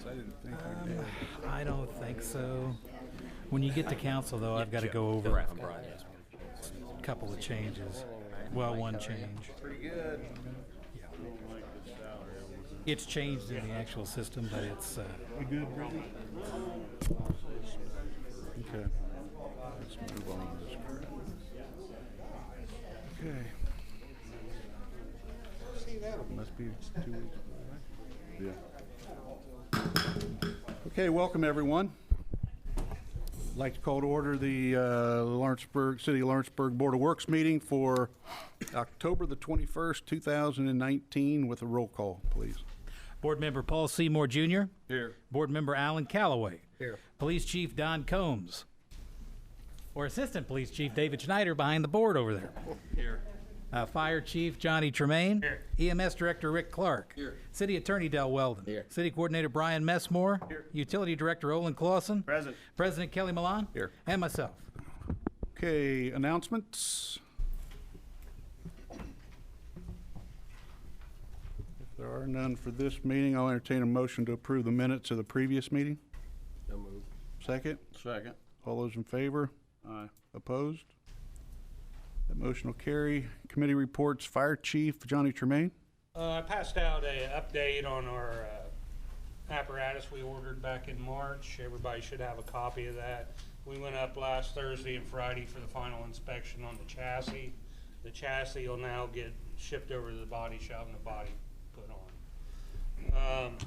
I didn't think we did. I don't think so. When you get to council, though, I've got to go over a couple of changes. Well, one change. Pretty good. It's changed in the actual system, but it's... We good, Brittany? Okay. Let's move on this crap. Okay. Must be 2 weeks ago, right? Yeah. Okay, welcome everyone. I'd like to call to order the Lawrenceburg, City of Lawrenceburg Board of Works meeting for October the 21st, 2019 with a roll call, please. Board Member Paul Seymour Jr. Here. Board Member Alan Calloway. Here. Police Chief Don Combs. Or Assistant Police Chief David Schneider behind the board over there. Here. Fire Chief Johnny Tremaine. Here. EMS Director Rick Clark. Here. City Attorney Del Weldon. Here. City Coordinator Brian Messmore. Here. Utility Director Olin Clausen. Present. President Kelly Milan. Here. And myself. Okay, announcements. If there are none for this meeting, I'll entertain a motion to approve the minutes of the previous meeting. So moved. Second? Second. All those in favor? Aye. Opposed? That motion will carry. Committee reports, Fire Chief Johnny Tremaine. I passed out a update on our apparatus we ordered back in March. Everybody should have a copy of that. We went up last Thursday and Friday for the final inspection on the chassis. The chassis will now get shipped over to the body shop and the body put on.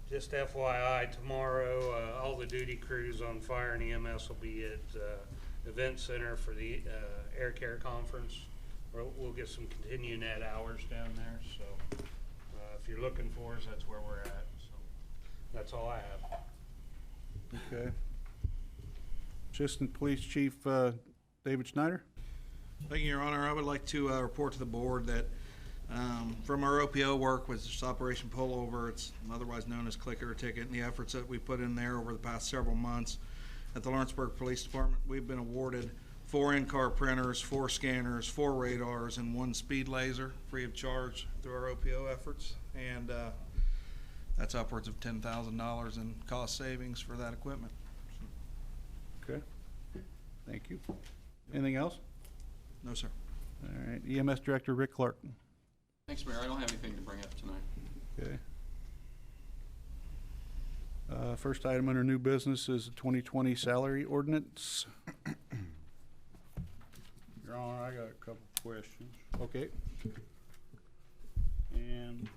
Just FYI, tomorrow all the duty crews on fire and EMS will be at Event Center for the Air Care Conference. We'll get some continued net hours down there, so if you're looking for us, that's where we're at. So that's all I have. Okay. Assistant Police Chief David Schneider. Thank you, Your Honor. I would like to report to the board that from our OPO work with this Operation Pullover, it's otherwise known as Clicker Ticket, and the efforts that we put in there over the past several months at the Lawrenceburg Police Department, we've been awarded 4 in-car printers, 4 scanners, 4 radars, and 1 speed laser free of charge through our OPO efforts. And that's upwards of $10,000 in cost savings for that equipment. Okay. Thank you. Anything else? No, sir. All right. EMS Director Rick Clark. Thanks, Mayor. I don't have anything to bring up tonight. Okay. First item under new business is the 2020 salary ordinance. Your Honor, I got a couple questions. Okay. And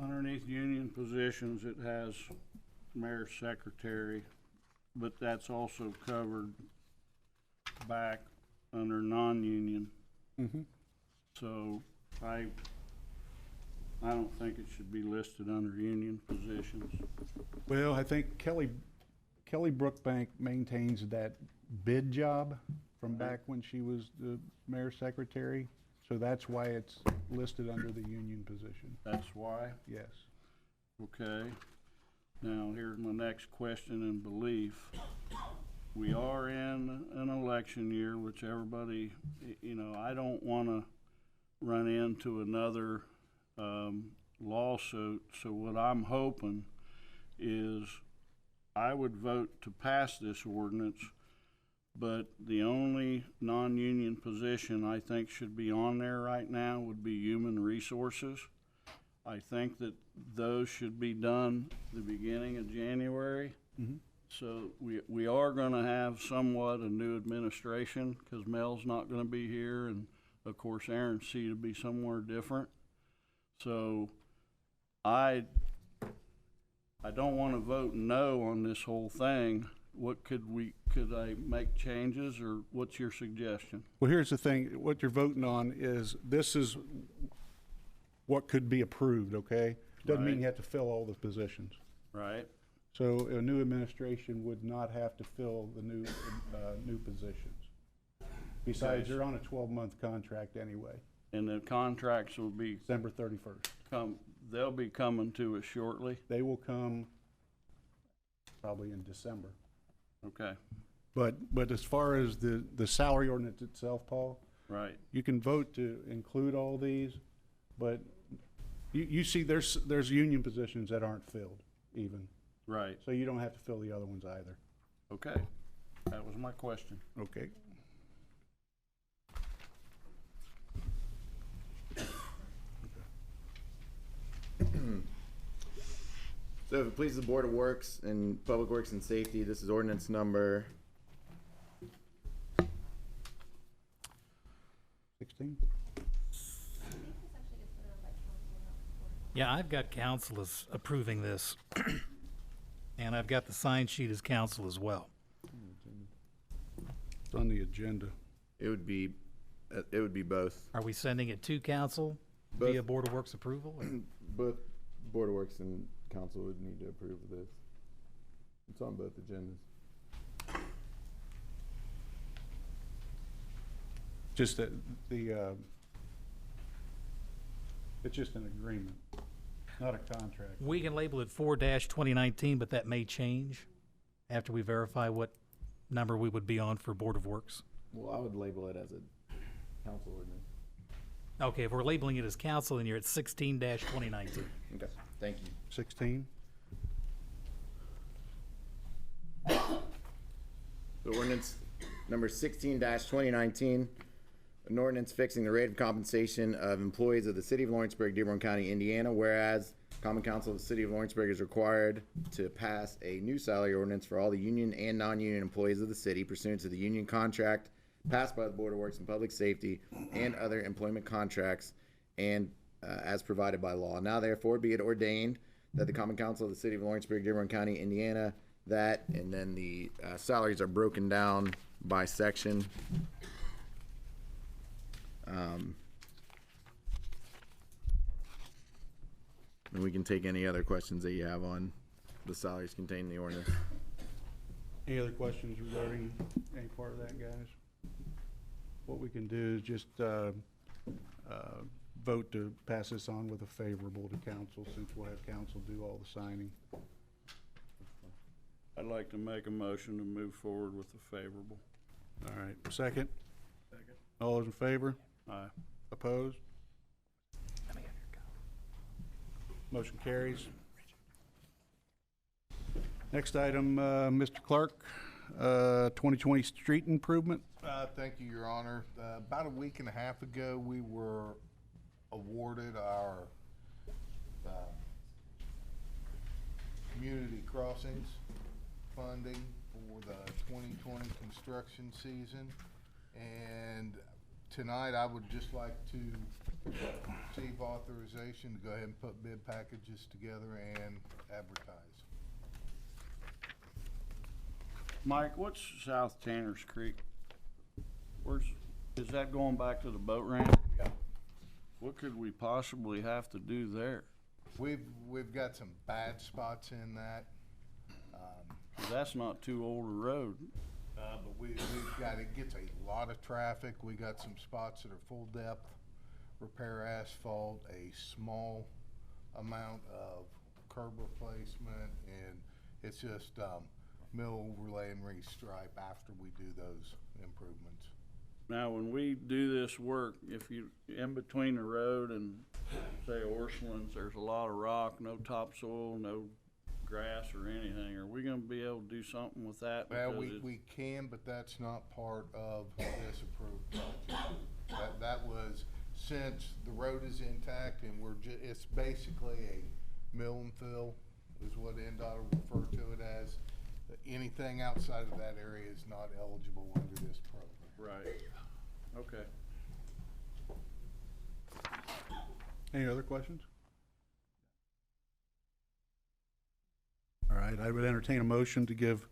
underneath union positions, it has mayor's secretary, but that's also covered back under non-union. Mm-hmm. So I don't think it should be listed under union positions. Well, I think Kelly Brookbank maintains that bid job from back when she was the mayor's secretary. So that's why it's listed under the union position. That's why? Yes. Okay. Now, here's my next question and belief. We are in an election year, which everybody, you know, I don't want to run into another lawsuit. So what I'm hoping is I would vote to pass this ordinance, but the only non-union position I think should be on there right now would be human resources. I think that those should be done the beginning of January. Mm-hmm. So we are going to have somewhat a new administration because Mel's not going to be here, and of course Aaron's seat will be somewhere different. So I don't want to vote no on this whole thing. What could I make changes, or what's your suggestion? Well, here's the thing. What you're voting on is, this is what could be approved, okay? Doesn't mean Right. you have to fill all the positions. Right? So a new administration would not have to fill the new positions. Besides, Okay. you're on a 12-month contract anyway, And the contracts will be December 31st. they'll be coming to us shortly. They will come probably in December. Okay. But as far as the salary ordinance itself, Paul, Right. you can vote to include all these, but You see, there's union positions that aren't filled even, Right, so you don't have to fill the other ones either. okay. That was my question. Okay. So if it pleases the Board of Works and Public Works and Safety, this is ordinance number 16? Yeah, I've got council as approving this. And I've got the sign sheet as council as well. It's on the agenda. it would be both. Are we sending it to council Both. via Board of Works approval? or- Both Board of Works and Council would need to approve of this. It's on both agendas. Just that it's just an agreement, not a contract. We can label it 4-2019, but that may change after we verify what number we would be on for Board of Works. Well, I would label it as a council ordinance. Okay, if we're labeling it as council, then you're at 16-2019. Okay, thank you. 16? So ordinance number 16-2019, an ordinance fixing the rate of compensation of employees of the City of Lawrenceburg, Dearborn County, Indiana, whereas Common Council of the City of Lawrenceburg is required to pass a new salary ordinance for all the union and non-union employees of the city pursuant to the union contract passed by the Board of Works and Public Safety and other employment contracts and as provided by law. Now therefore be it ordained that the Common Council of the City of Lawrenceburg, Dearborn County, Indiana, that, and then the salaries are broken down by section. And we can take any other questions that you have on the salaries contained in the ordinance. Any other questions regarding any part of that, guys? What we can do is just vote to pass this on with a favorable to council, since we'll have council do all the signing. I'd like to make a motion to move forward with the favorable. All right, second? Second. All those in favor? Aye. Opposed? Motion carries. Next item, Mr. Clark, 2020 street improvement. Thank you, Your Honor. About a week and a half ago, we were awarded our community crossings funding for the 2020 construction season. And tonight, I would just like to receive authorization to go ahead and put bid packages together and advertise. Mike, what's South Tanners Creek? Is that going back to the boat ramp? Yeah. What could we possibly have to do there? We've got some bad spots in that. 'Cause that's not too old a road. But we've got, it gets a lot of traffic. We got some spots that are full depth, repair asphalt, a small amount of curb replacement, and it's just, mill overlay and restripe after we do those improvements. Now, when we do this work, if you, in between the road and say Orchlands, there's a lot of rock, no topsoil, no grass or anything, are we gonna be able to do something with that? Well, Because we can, but that's not part of this approved project. That was, since the road is intact and it's basically a mill and fill is what NDOT will refer to it as. Anything outside of that area is not eligible under this program. Right, okay. Any other questions? All right, I would entertain a motion to give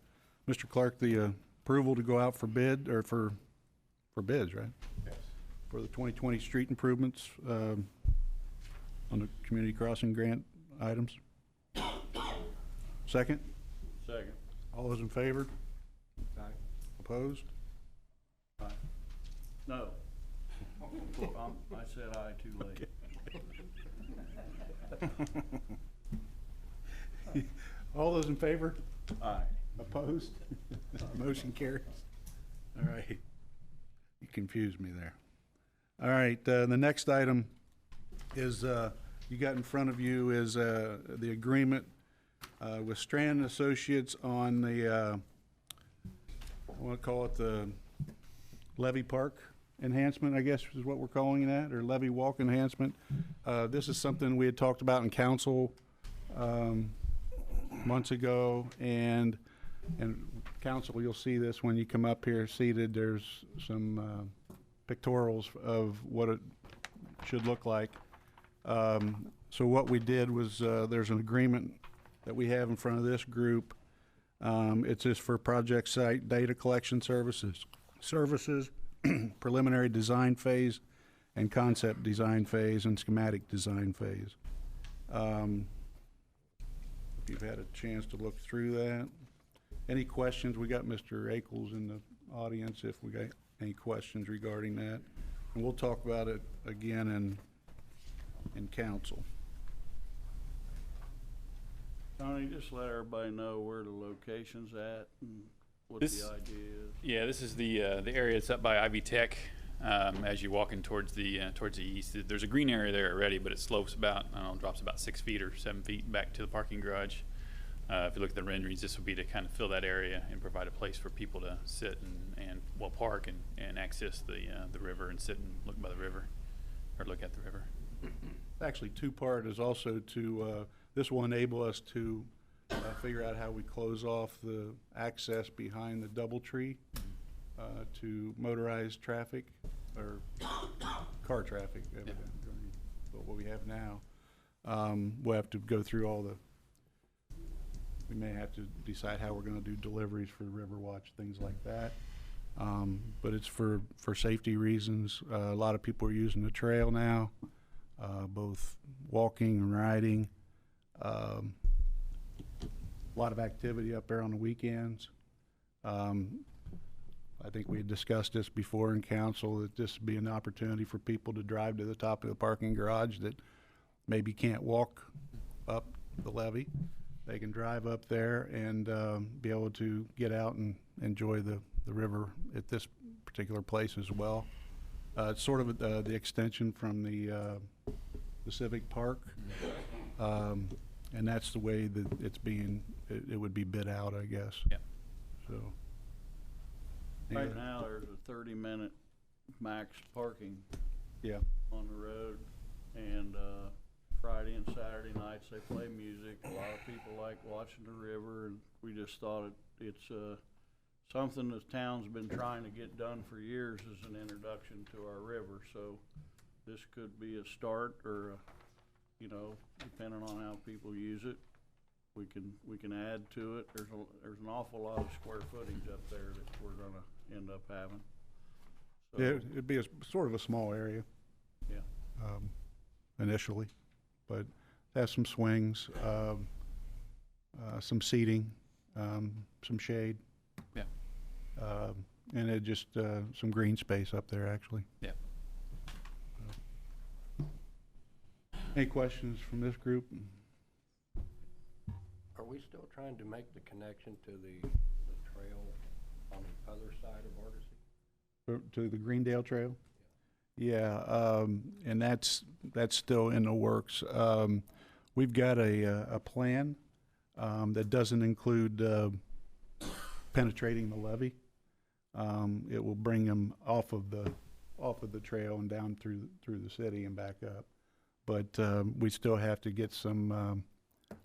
Mr. Clark the approval to go out for bid, or for bids, right? Yes. For the 2020 street improvements on the community crossing grant items. Second? Second. All those in favor? Opposed? No. I said aye too late. All those in favor? Aye. Opposed? Motion carries. All right. You confused me there. All right, the next item is you got in front of you is the agreement with Strand Associates on the, I want to call it the Levy Park enhancement, I guess is what we're calling that, or Levy Walk enhancement. This is something we had talked about in council months ago, and council, you'll see this when you come up here seated. There's some pictorials of what it should look like. So what we did was there's an agreement that we have in front of this group. It's just for project site data collection services, preliminary design phase, and concept design phase, and schematic design phase. If you've had a chance to look through that. Any questions? We got Mr. Ackles in the audience if we got any questions regarding that. And we'll talk about it again in council. Tony, just let everybody know where the location's at and what This- the idea is. Yeah, this is the area that's up by Ivy Tech. As you're walking towards the east, there's a green area there already, but it slopes about, I don't know, drops about 6 feet or 7 feet back to the parking garage. If you look at the renderings, this will be to kind of fill that area and provide a place for people to sit and well, park and access the river and sit and look by the river, or look at the river. Actually, two-part is also to, this will enable us to figure out how we close off the access behind the DoubleTree to motorized traffic, or car traffic, what we have now. We'll have to go through all we may have to decide how we're gonna do deliveries for the Riverwatch, things like that. But it's for safety reasons. A lot of people are using the trail now, both walking and riding. A lot of activity up there on the weekends. I think we had discussed this before in council, that this would be an opportunity for people to drive to the top of the parking garage that maybe can't walk up the levee. They can drive up there and be able to get out and enjoy the river at this particular place as well. It's sort of the extension from the Civic Park, and that's the way that it's being, it would be bid out, I guess. Yeah. So. Right now, there's a 30-minute max parking Yeah. on the road, and Friday and Saturday nights they play music. A lot of people like watching the river, and we just thought it's something the town's been trying to get done for years as an introduction to our river. So this could be a start, or you know, depending on how people use it, we can add to it. There's an awful lot of square footage up there that we're gonna end up having. So, Yeah, it'd be sort of a small area. Yeah. Initially, but have some swings, some seating, some shade. Yeah. And it just, some green space up there, actually. Yeah. Any questions from this group? Are we still trying to make the connection to the trail on the other side of Argosy? To the Greendale Trail? Yeah, and that's still in the works. We've got a plan that doesn't include penetrating the levee. It will bring them off of the trail and down through the city and back up. But we still have to get some.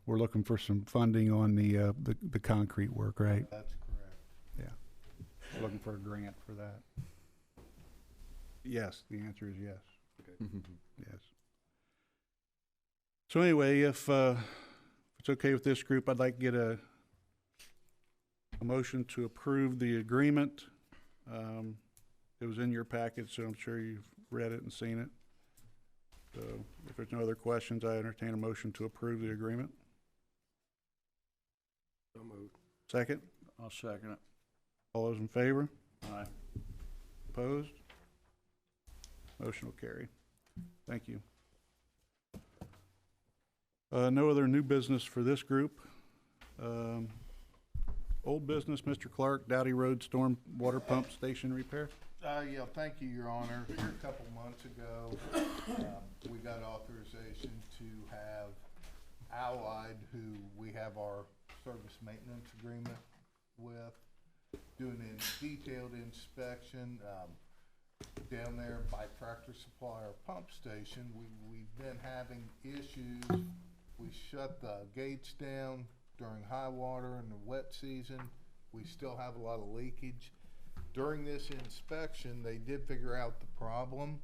We're looking for some funding on the concrete work, right? That's correct. Yeah, looking for a grant for that. Yes, the answer is yes. Okay. Yes. So anyway, if it's okay with this group, I'd like to get a motion to approve the agreement. It was in your packet, so I'm sure you've read it and seen it. So if there's no other questions, I entertain a motion to approve the agreement. So moved. Second? I'll second it. All those in favor? Aye. Opposed? Motion will carry. Thank you. No other new business for this group. Old business, Mr. Clark, Dowdy Road Storm Water Pump Station repair. Yeah, thank you, Your Honor. Here a couple months ago, we got authorization to have Allied, who we have our service maintenance agreement with, doing a detailed inspection, down there by Tractor Supply, our pump station. We've been having issues. We shut the gates down during high water in the wet season. We still have a lot of leakage. During this inspection, they did figure out the problem,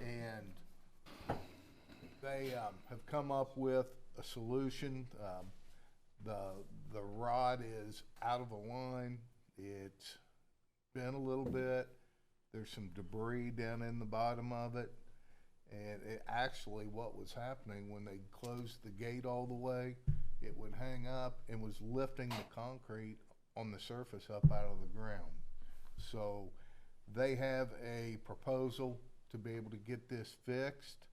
and they have come up with a solution. The rod is out of line. It's bent a little bit. There's some debris down in the bottom of it. And it actually, what was happening when they closed the gate all the way, it would hang up and was lifting the concrete on the surface up out of the ground. So they have a proposal to be able to get this fixed.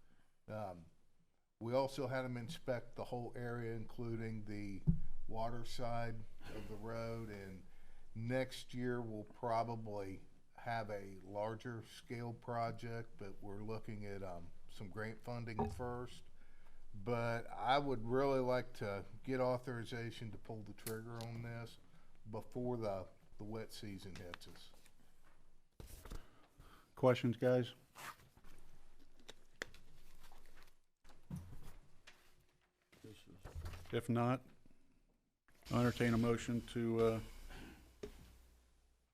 We also had them inspect the whole area, including the water side of the road, and next year we'll probably have a larger scale project, but we're looking at some grant funding first. But I would really like to get authorization to pull the trigger on this before the wet season hits us. Questions, guys? If not, I'll entertain a motion to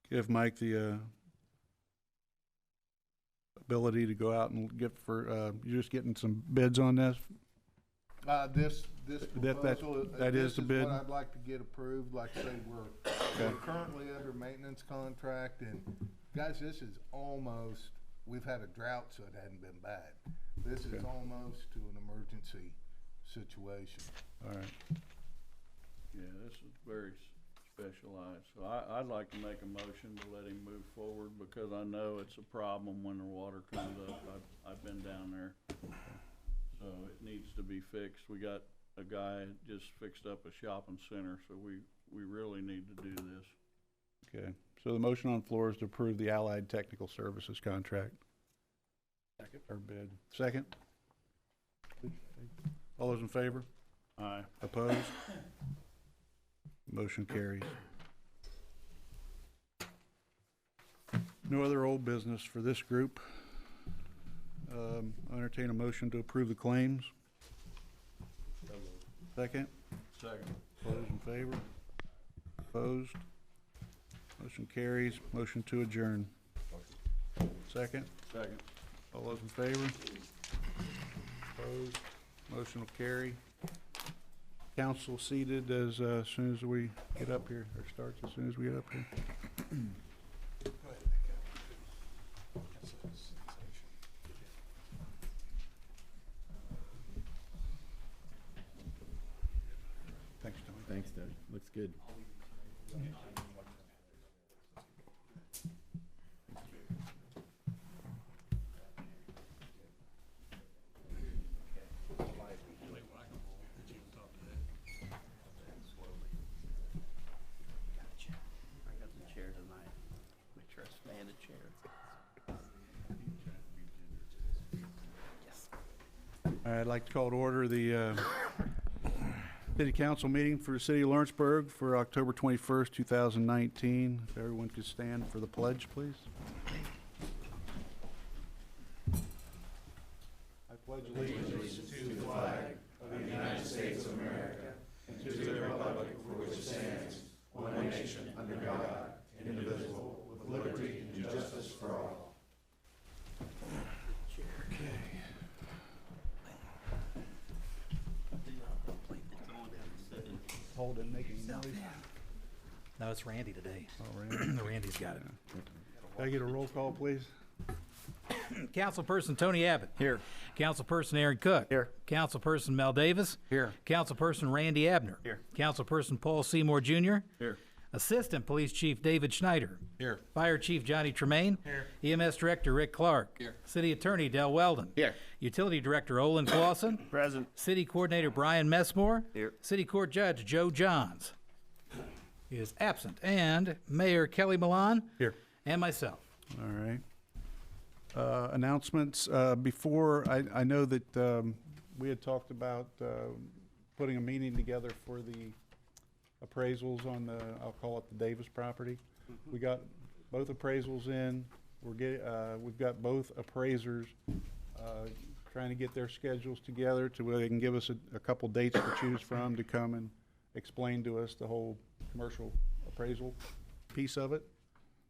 give Mike the ability to go out and get for, you're just getting some bids on this? This proposal, that is the bid? What I'd like to get approved. Like I say, we're currently under maintenance contract, and guys, this is almost, we've had a drought, so it hadn't been bad. This is almost to an emergency situation. All right. Yeah, this is very specialized, so I'd like to make a motion to let him move forward, because I know it's a problem when the water comes up. I've been down there. So it needs to be fixed. We got a guy just fixed up a shopping center, so we really need to do this. Okay, so the motion on the floor is to approve the Allied Technical Services contract. Second. Or bid. Second? All those in favor? Aye. Opposed? Motion carries. No other old business for this group. I'll entertain a motion to approve the claims. Second? Second. All those in favor? Opposed? Motion carries. Motion to adjourn. Second? Second. All those in favor? Opposed? Motion will carry. Council seated as soon as we get up here, or starts as soon as we get up here. Thanks, Tony. Thanks, Doug. Looks good. All right, I'd like to call to order the City Council meeting for the City of Lawrenceburg for October 21st, 2019. If everyone could stand for the pledge, please. I pledge allegiance to the flag of the United States of America and to the republic for which it stands, one nation, under God, indivisible, with liberty and justice for all. Holden making noise. No, it's Randy today. Oh, Randy. Randy's got it. Can I get a roll call, please? Councilperson Tony Abbott. Here. Councilperson Aaron Cook. Here. Councilperson Mel Davis. Here. Councilperson Randy Abner. Here. Councilperson Paul Seymour Jr. Here. Assistant Police Chief David Schneider. Here. Fire Chief Johnny Tremaine. Here. EMS Director Rick Clark. Here. City Attorney Del Weldon. Here. Utility Director Olin Clausen. Present. City Coordinator Brian Messmore. Here. City Court Judge Joe Johns. is absent, and Mayor Kelly Milan Here. and myself. All right. Announcements, before, I know that we had talked about putting a meeting together for the appraisals on the, I'll call it the Davis property. We got both appraisals in. We've got both appraisers trying to get their schedules together to where they can give us a couple dates to choose from to come and explain to us the whole commercial appraisal piece of it.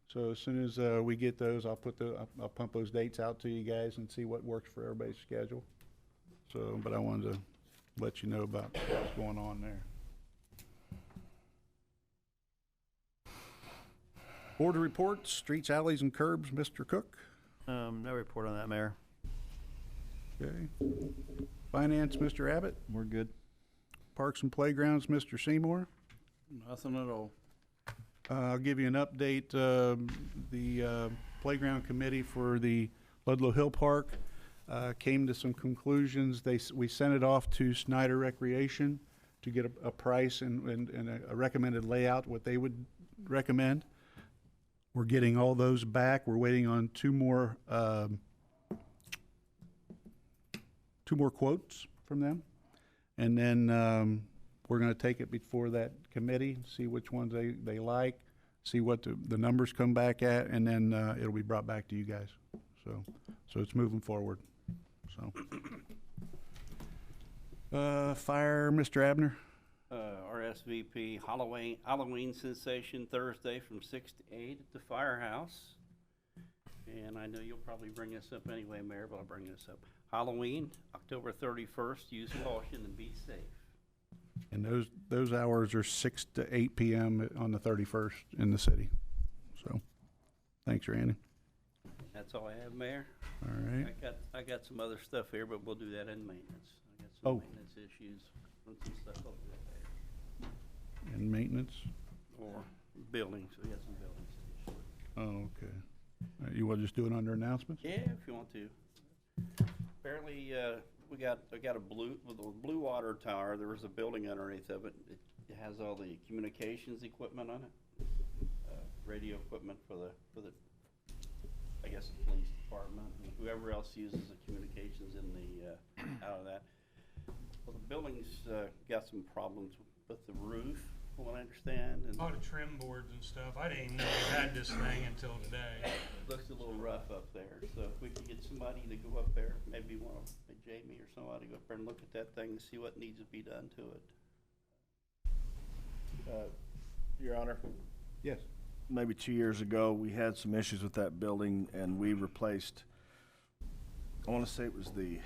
So as soon as we get those, I'll pump those dates out to you guys and see what works for everybody's schedule. So, but I wanted to let you know about what's going on there. Board reports, streets, alleys, and curbs, Mr. Cook. No report on that, Mayor. Okay. Finance, Mr. Abbott. We're good. Parks and Playgrounds, Mr. Seymour. Nothing at all. I'll give you an update. The Playground Committee for the Ludlow Hill Park came to some conclusions. We sent it off to Snyder Recreation to get a price and a recommended layout, what they would recommend. We're getting all those back. We're waiting on two more quotes from them. And then we're going to take it before that committee, see which ones they like, see what the numbers come back at, and then it'll be brought back to you guys. So it's moving forward. So, fire, Mr. Abner. RSVP Halloween sensation Thursday from 6 to 8 at the firehouse. And I know you'll probably bring this up anyway, Mayor, but I'll bring this up. Halloween, October 31st. Use caution and be safe. And those hours are 6 to 8 p.m. on the 31st in the city. So, thanks, Randy. That's all I have, Mayor. All right. I got some other stuff here, but we'll do that in maintenance. I got some maintenance issues and some stuff over there. And maintenance. Or buildings. We got some buildings issues. Oh, okay. You want to just do it under announcements? Yeah, if you want to. Apparently, I got a blue water tower. There was a building underneath of it. It has all the communications equipment on it, radio equipment for the I guess the police department and whoever else uses the communications in the out of that. Well, the building's got some problems with the roof, from what I understand. And A lot of trim boards and stuff. I didn't even know we had this thing until today. looks a little rough up there. So if we could get somebody to go up there, maybe Jamie or somebody go up there and look at that thing and see what needs to be done to it. Your Honor, Yes. maybe 2 years ago, we had some issues with that building, and we replaced, I want to say it was the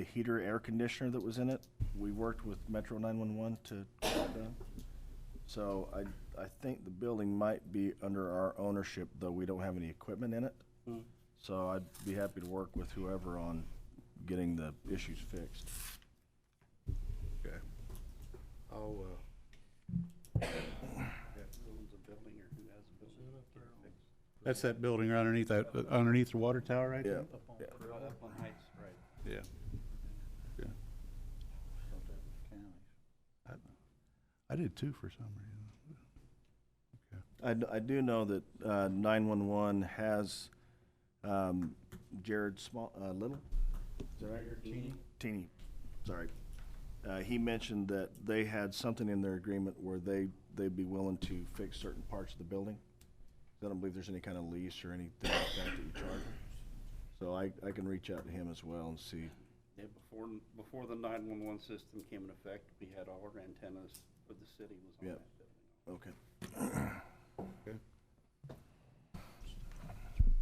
heater air conditioner that was in it. We worked with Metro 911 to get that done. So I think the building might be under our ownership, though we don't have any equipment in it. So I'd be happy to work with whoever on getting the issues fixed. Okay. I'll, Who owns the building or who has the building? that's that building right underneath the water tower right there? Up on Heights, right. Yeah. Yeah. I did too for some reason. I do know that 911 has Jared Little. Is that right? Teeny. Sorry. He mentioned that they had something in their agreement where they'd be willing to fix certain parts of the building. I don't believe there's any kind of lease or anything like that that you charge. So I can reach out to him as well and see. Yeah, before the 911 system came in effect, we had all our antennas for the city was on Yep. that building. Okay. Okay.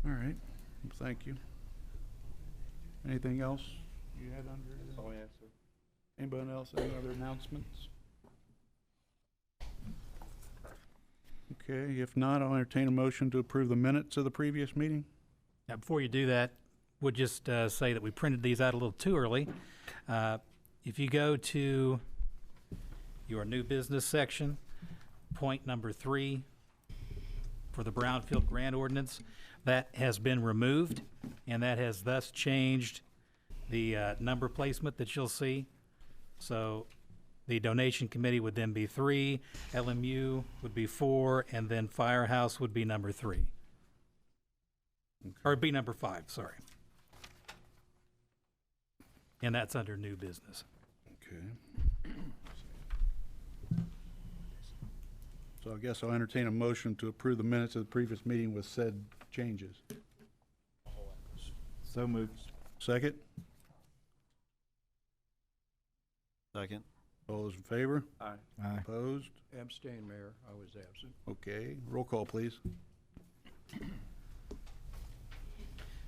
All right. Well, thank you. Anything else you had under? That's all I have, sir. Anybody else, any other announcements? Okay, if not, I'll entertain a motion to approve the minutes of the previous meeting. Now, before you do that, we'll just say that we printed these out a little too early. If you go to your new business section, point number 3 for the Brownfield Grant Ordinance, that has been removed, and that has thus changed the number placement that you'll see. So The donation committee would then be 3, LMU would be 4, and then Firehouse would be number 3. Or be number 5, sorry. And that's under new business. Okay. So I guess I'll entertain a motion to approve the minutes of the previous meeting with said changes. So moved. Second? Second. All those in favor? Aye. Aye. Opposed? Abstain, Mayor. I was absent. Okay, roll call, please.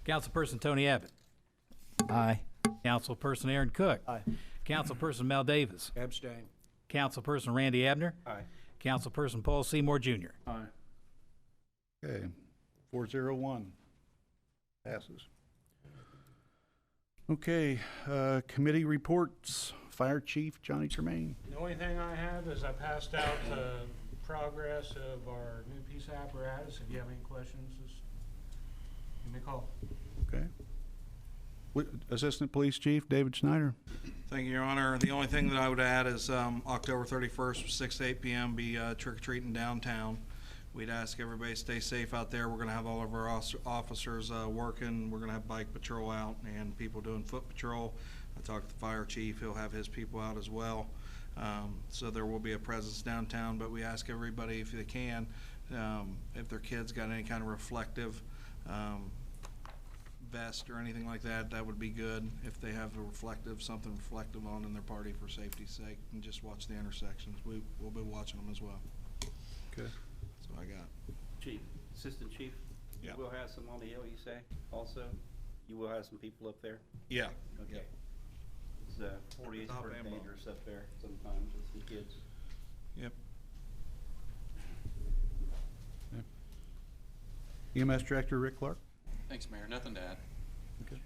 Councilperson Tony Abbott. Aye. Councilperson Aaron Cook. Aye. Councilperson Mel Davis. Abstain. Councilperson Randy Abner. Aye. Councilperson Paul Seymour Jr. Aye. Okay, 401. Passes. Okay, committee reports. Fire Chief Johnny Tremaine. The only thing I have is I passed out the progress of our new piece of apparatus. If you have any questions, just give me a call. Okay. Assistant Police Chief David Snyder. Thank you, Your Honor. The only thing that I would add is October 31st from 6 to 8 p.m. be trick-or-treating downtown. We'd ask everybody to stay safe out there. We're going to have all of our officers working. We're going to have bike patrol out and people doing foot patrol. I talked to the fire chief. He'll have his people out as well. So there will be a presence downtown, but we ask everybody if they can, if their kids got any kind of reflective vest or anything like that, that would be good. If they have something reflective on in their party for safety's sake, and just watch the intersections. We'll be watching them as well. Okay. That's what I got. Chief, Assistant Chief? Yeah. You will have some on the hill, you say, also? You will have some people up there? Yeah. Okay. It's 40 Top pretty and bottom. dangerous up there sometimes with some kids. Yep. EMS Director Rick Clark. Thanks, Mayor. Nothing to add. Okay.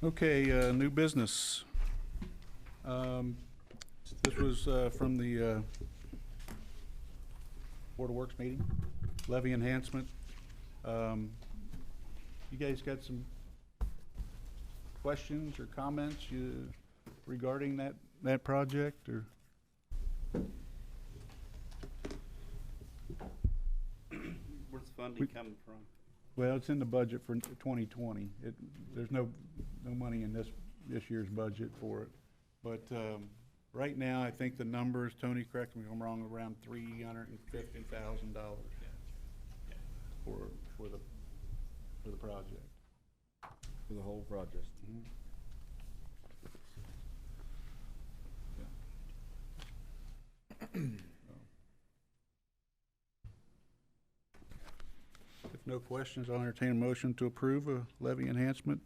Okay, new business. This was from the Board of Works meeting, levy enhancement. You guys got some questions or comments regarding that project, or? Where's the funding coming from? Well, it's in the budget for 2020. There's no money in this year's budget for it. But right now, I think the numbers, Tony, correct me if I'm wrong, around $350,000 for the project. For the whole project. Mhm. If no questions, I'll entertain a motion to approve a levy enhancement.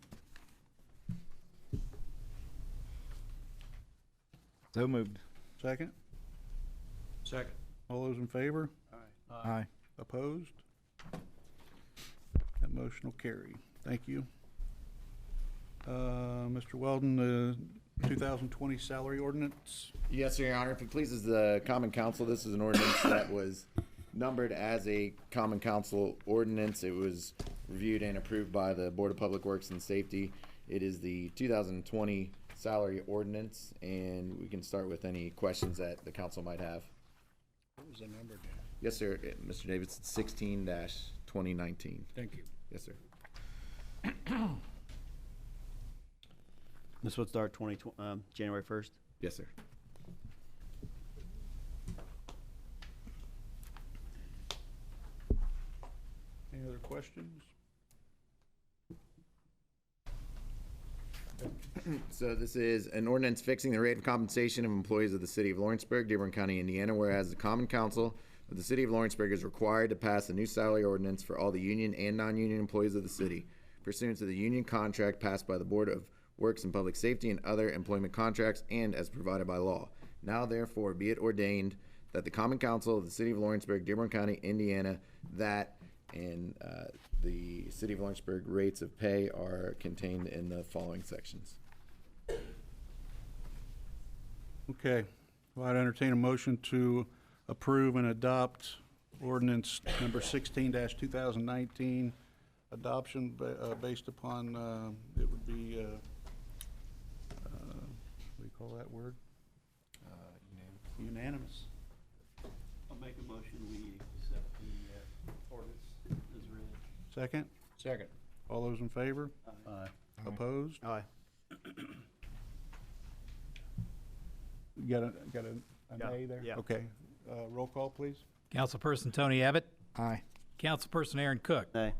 So moved. Second? Second. All those in favor? Aye. Opposed? That motion will carry. Thank you. Mr. Weldon, the 2020 salary ordinance? Yes, sir, Your Honor. If it pleases the Common Council, this is an ordinance that was numbered as a Common Council ordinance. It was reviewed and approved by the Board of Public Works and Safety. It is the 2020 salary ordinance, and we can start with any questions that the council might have. What was the number, Dan? Yes, sir. Mr. Davis, it's 16-2019. Thank you. Yes, sir. This would start January 1st. Yes, sir. Any other questions? So this is an ordinance fixing the rate of compensation of employees of the city of Lawrenceburg, Dearborn County, Indiana, whereas the Common Council of the city of Lawrenceburg is required to pass a new salary ordinance for all the union and non-union employees of the city pursuant to the union contract passed by the Board of Works and Public Safety and other employment contracts and as provided by law. Now therefore be it ordained that the Common Council of the city of Lawrenceburg, Dearborn County, Indiana, that and the city of Lawrenceburg rates of pay are contained in the following sections. Okay. Well, I'd entertain a motion to approve and adopt Ordinance number 16-2019, adoption based upon, it would be, what do you call that word? Unanimous. I'll make a motion, we accept the ordinance as read. Second? Second. All those in favor? Aye. Opposed? Aye. You got a Yeah, nay there? yeah. Okay. Roll call, please. Councilperson Tony Abbott. Aye. Councilperson Aaron Cook. Aye.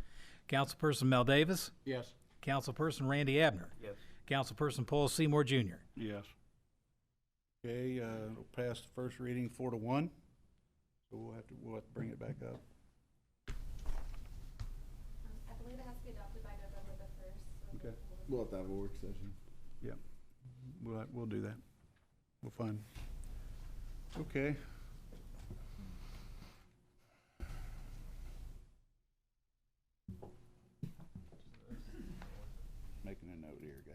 Councilperson Mel Davis. Yes. Councilperson Randy Abner. Yes. Councilperson Paul Seymour Jr. Yes. Okay, it'll pass the first reading 4-1. So we'll have to bring it back up. I believe it has to be adopted by November the 1st. Okay. We'll have to have a work session. Yeah, we'll do that. We'll find. Okay. Making a note here, guys.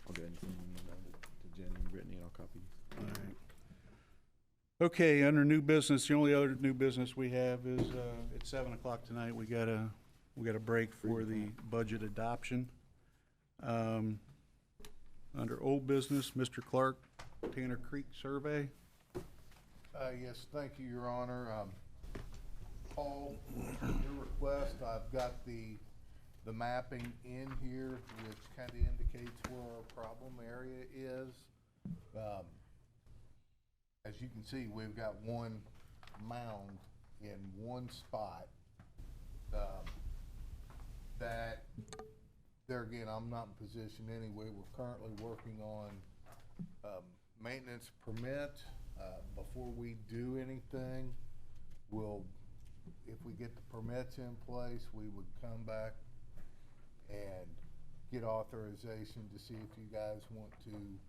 I'll go ahead and send them to Jen and Brittany, and I'll copy. All right. Okay, under new business, the only other new business we have is, at 7 o'clock tonight, we got a break for the budget adoption. Under old business, Mr. Clark, Tanner Creek Survey. Yes, thank you, Your Honor. Paul, your request, I've got the mapping in here, which kind of indicates where our problem area is. As you can see, we've got one mound in one spot. That, there again, I'm not in position anyway. We're currently working on maintenance permit. Before we do anything, if we get the permits in place, we would come back and get authorization to see if you guys want to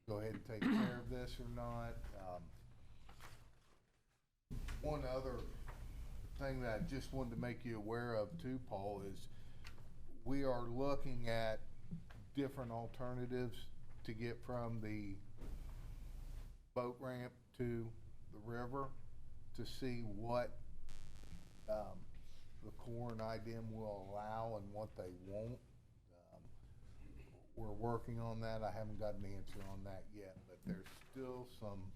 go ahead and take care of this or not. One other thing that I just wanted to make you aware of too, Paul, is we are looking at different alternatives to get from the boat ramp to the river to see what the Corps and IDM will allow and what they won't. We're working on that. I haven't got an answer on that yet, but there's still some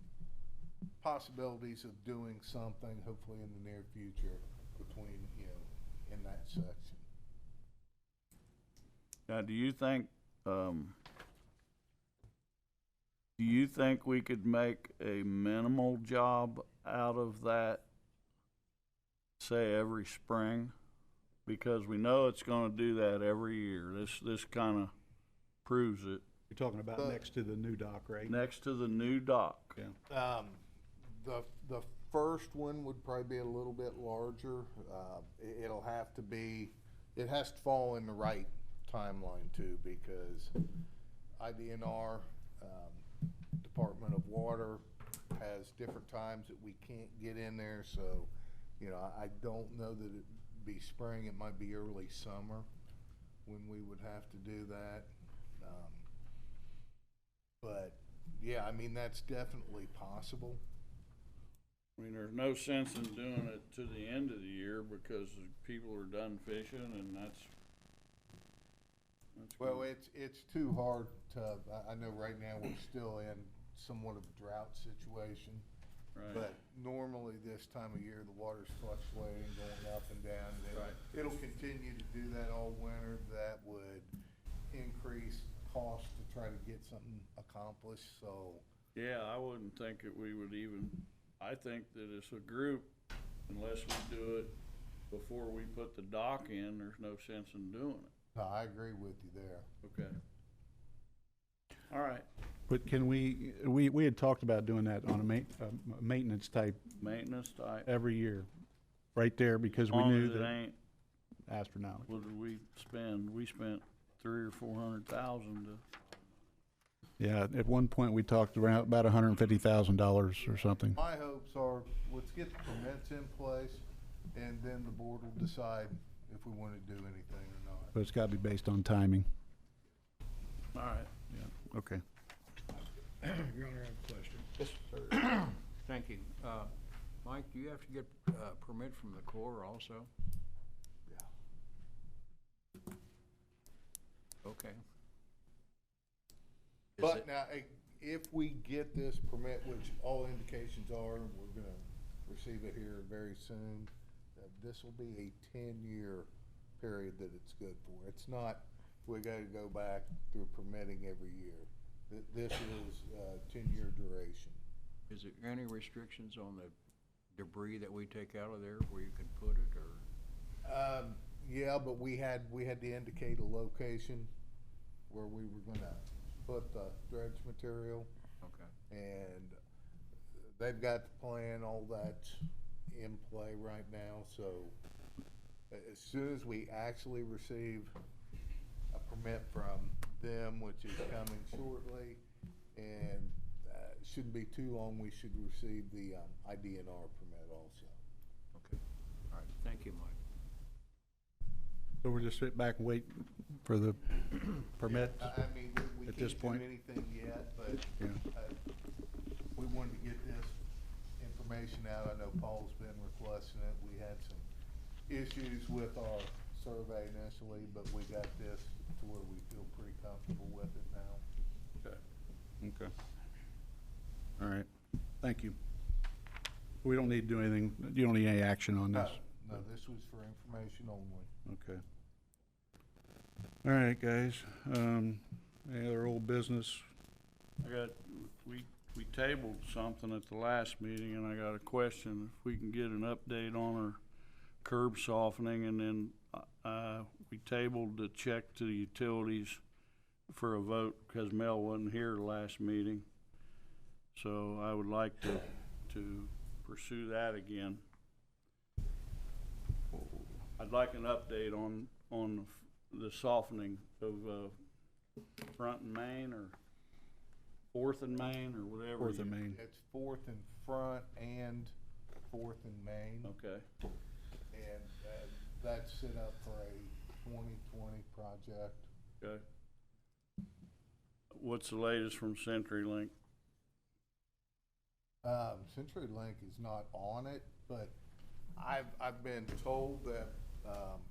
possibilities of doing something, hopefully in the near future, between, in that section. Now, do you think we could make a minimal job out of that, say, every spring? Because we know it's gonna do that every year. This kinda proves it. You're talking about next to the new dock, right? Next to the new dock. Yeah. The first one would probably be a little bit larger. It'll have to be, it has to fall in the right timeline too, because IDNR, Department of Water, has different times that we can't get in there, so, I don't know that it'd be spring. It might be early summer when we would have to do that. But, yeah, I mean, that's definitely possible. I mean, there's no sense in doing it to the end of the year because people are done fishing, and that's Well, it's too hard to, I know right now we're still in somewhat of a drought situation. right. But normally this time of year, the water's fluctuating, going up and down. It'll continue to do that all winter. That would increase cost to try to get something accomplished, so. Yeah, I wouldn't think that we would even, I think that as a group, unless we do it before we put the dock in, there's no sense in doing it. No, I agree with you there. Okay. All right. But can we had talked about doing that on a maintenance type Maintenance type. every year, right there, because we Long knew as it that ain't, astronomical. what did we spend? We spent $300,000 or $400,000 to. Yeah, at one point we talked around about $150,000 or something. My hopes are, let's get the permits in place, and then the board will decide if we want to do anything or not. But it's got to be based on timing. All right. Yeah, okay. Your Honor, I have a question. Yes, sir. Thank you. Mike, do you have to get permit from the Corps also? Yeah. Okay. But now, if we get this permit, which all indications are, we're gonna receive it here very soon, this will be a 10-year period that it's good for. It's not, we gotta go back through permitting every year. This is a 10-year duration. Is there any restrictions on the debris that we take out of there where you can put it, or? Yeah, but we had to indicate a location where we were gonna put the dredge material. Okay. And they've got the plan, all that's in play right now, so as soon as we actually receive a permit from them, which is coming shortly, and shouldn't be too long, we should receive the IDNR permit also. Okay. All right. Thank you, Mike. So we'll just sit back and wait for the permit? I mean, we At this can't point? do anything yet, but Yeah. we wanted to get this information out. I know Paul's been requesting it. We had some issues with our survey initially, but we got this to where we feel pretty comfortable with it now. Okay. All right, thank you. We don't need to do anything, you don't need any action on this? No, this was for information only. Okay. All right, guys, any other old business? We tabled something at the last meeting, and I got a question. If we can get an update on our curb softening, and then we tabled the check to the utilities for a vote because Mel wasn't here the last meeting. So I would like to pursue that again. I'd like an update on the softening of Front and Main, or Fourth and Main, or whatever. Fourth and Main. It's Fourth and Front and Fourth and Main. Okay. And that's set up for a 2020 project. Okay. What's the latest from CenturyLink? CenturyLink is not on it, but I've been told that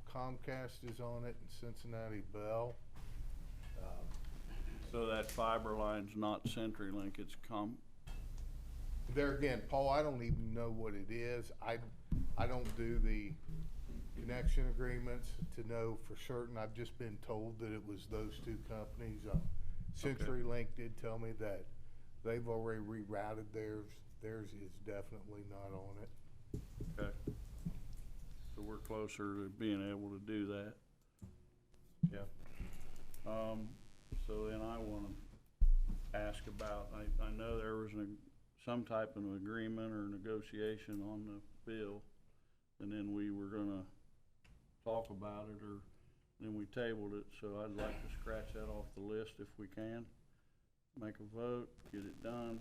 Comcast is on it and Cincinnati Bell. So that fiber line's not CenturyLink, it's There again, Paul, I don't even know what it is. I don't do the connection agreements to know for certain. I've just been told that it was those two companies. CenturyLink did tell me that they've already rerouted theirs. Theirs is definitely not on it. Okay. So we're closer to being able to do that. Yeah. So then I wanna ask about, I know there was some type of agreement or negotiation on the bill, and then we were gonna talk about it, or then we tabled it, so I'd like to scratch that off the list if we can. Make a vote, get it done.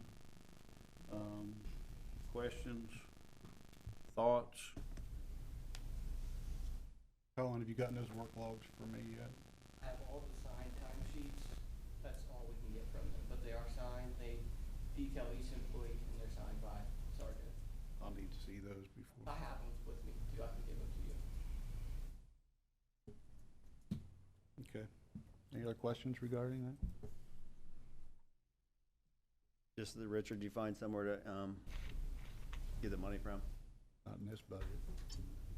Questions, thoughts? Colin, have you gotten those work logs for me yet? I have all the signed timesheets. That's all we can get from them, but they are signed. They detail each employee and they're signed by Sergeant. I'll need to see those before. I have them with me too. I can give them to you. Okay. Any other questions regarding that? Just the Richard, you find somewhere to get the money from? Not in this budget.